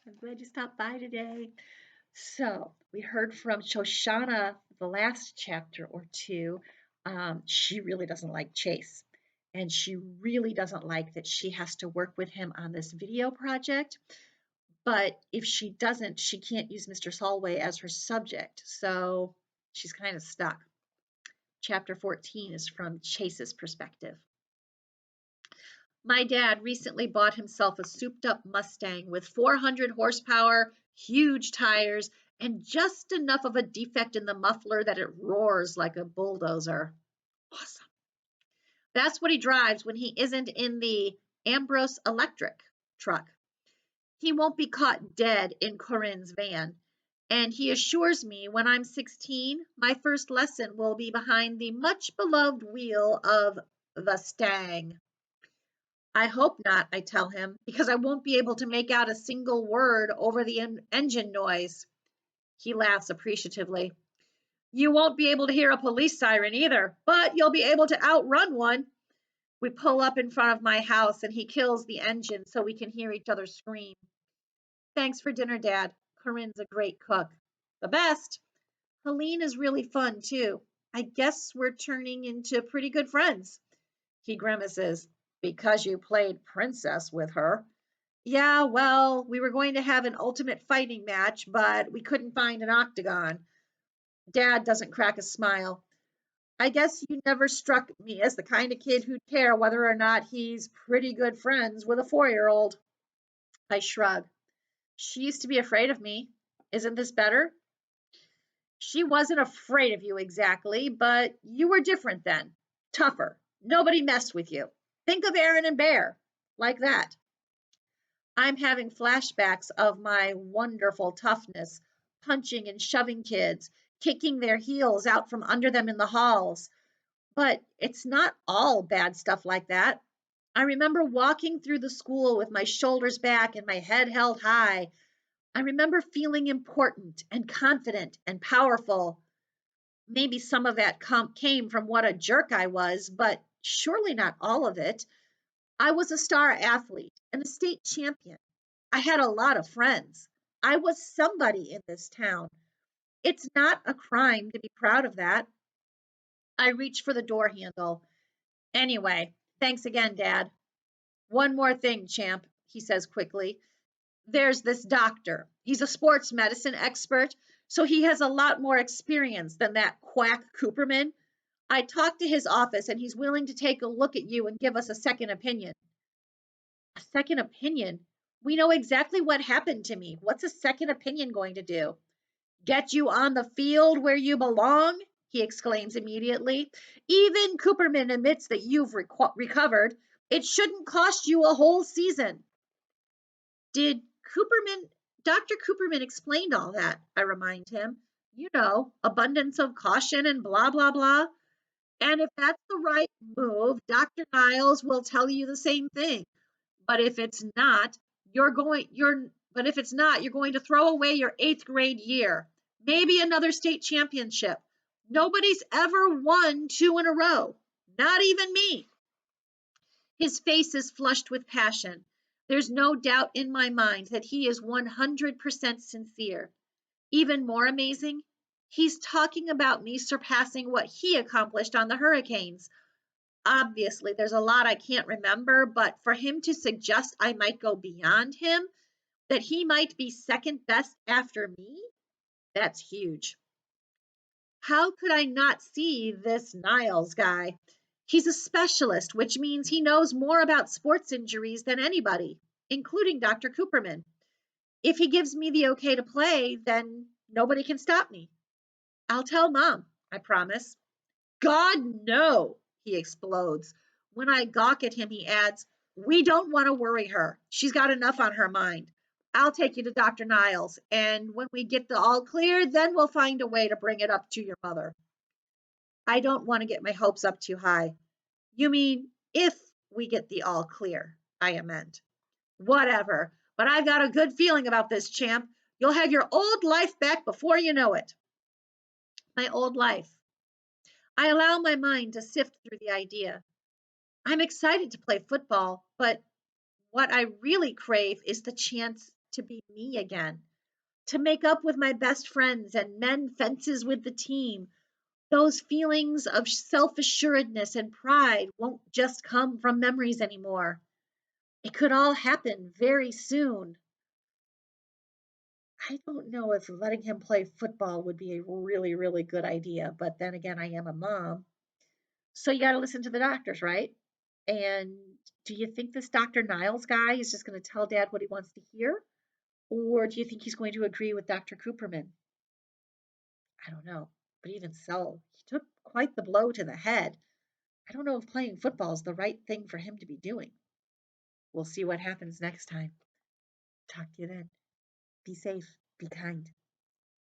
I'm glad you stopped by today. So, we heard from Shoshana the last chapter or two. She really doesn't like Chase, and she really doesn't like that she has to work with him on this video project. But if she doesn't, she can't use Mr. Solway as her subject. So, she's kind of stuck. Chapter 14 is from Chase's perspective. My dad recently bought himself a souped up Mustang with 400 horsepower, huge tires, and just enough of a defect in the muffler that it roars like a bulldozer. Awesome. That's what he drives when he isn't in the Ambrose electric truck. He won't be caught dead in Corinne's van. And he assures me when I'm 16, my first lesson will be behind the much beloved wheel of the Stang. I hope not, I tell him, because I won't be able to make out a single word over the engine noise. He laughs appreciatively. You won't be able to hear a police siren either, but you'll be able to outrun one. We pull up in front of my house and he kills the engine so we can hear each other scream. Thanks for dinner, Dad. Corinne's a great cook. The best. Helene is really fun, too. I guess we're turning into pretty good friends. He grimaces. Because you played princess with her. Yeah, well, we were going to have an ultimate fighting match, but we couldn't find an octagon. Dad doesn't crack a smile. I guess you never struck me as the kind of kid who'd care whether or not he's pretty good friends with a 4-year-old. I shrug. She used to be afraid of me. Isn't this better? She wasn't afraid of you exactly, but you were different then. Tougher. Nobody messed with you. Think of Aaron and Bear. Like that. I'm having flashbacks of my wonderful toughness, punching and shoving kids, kicking their heels out from under them in the halls. But it's not all bad stuff like that. I remember walking through the school with my shoulders back and my head held high. I remember feeling important and confident and powerful. Maybe some of that came from what a jerk I was, but surely not all of it. I was a star athlete and a state champion. I had a lot of friends. I was somebody in this town. It's not a crime to be proud of that. I reach for the door handle. Anyway, thanks again, Dad. One more thing, champ, he says quickly. There's this doctor. He's a sports medicine expert, so he has a lot more experience than that quack Cooperman. I talked to his office and he's willing to take a look at you and give us a second opinion. A second opinion? We know exactly what happened to me. What's a second opinion going to do? Get you on the field where you belong? He exclaims immediately. Even Cooperman admits that you've recovered. It shouldn't cost you a whole season. Did Cooperman, Dr. Cooperman explained all that, I remind him. You know, abundance of caution and blah, blah, blah. And if that's the right move, Dr. Niles will tell you the same thing. But if it's not, you're going to throw away your 8th grade year. Maybe another state championship. Nobody's ever won 2 in a row. Not even me. His face is flushed with passion. There's no doubt in my mind that he is 100% sincere. Even more amazing, he's talking about me surpassing what he accomplished on the Hurricanes. Obviously, there's a lot I can't remember, but for him to suggest I might go beyond him, that he might be second best after me, that's huge. How could I not see this Niles guy? He's a specialist, which means he knows more about sports injuries than anybody, including Dr. Cooperman. If he gives me the okay to play, then nobody can stop me. I'll tell Mom, I promise. God, no, he explodes. When I gawk at him, he adds, we don't want to worry her. She's got enough on her mind. I'll take you to Dr. Niles, and when we get the all clear, then we'll find a way to bring it up to your mother. I don't want to get my hopes up too high. You mean if we get the all clear, I amend. Whatever, but I've got a good feeling about this, champ. You'll have your old life back before you know it. My old life. I allow my mind to sift through the idea. I'm excited to play football, but what I really crave is the chance to be me again, to make up with my best friends and mend fences with the team. Those feelings of self assuredness and pride won't just come from memories anymore. It could all happen very soon. I don't know if letting him play football would be a really, really good idea, but then again, I am a mom. So you got to listen to the doctors, right? And do you think this Dr. Niles guy is just going to tell dad what he wants to hear? Or do you think he's going to agree with Dr. Cooperman? I don't know. But even so, he took quite the blow to the head. I don't know if playing football is the right thing for him to be doing. We'll see what happens next time. Talk to you then. Be safe. Be kind.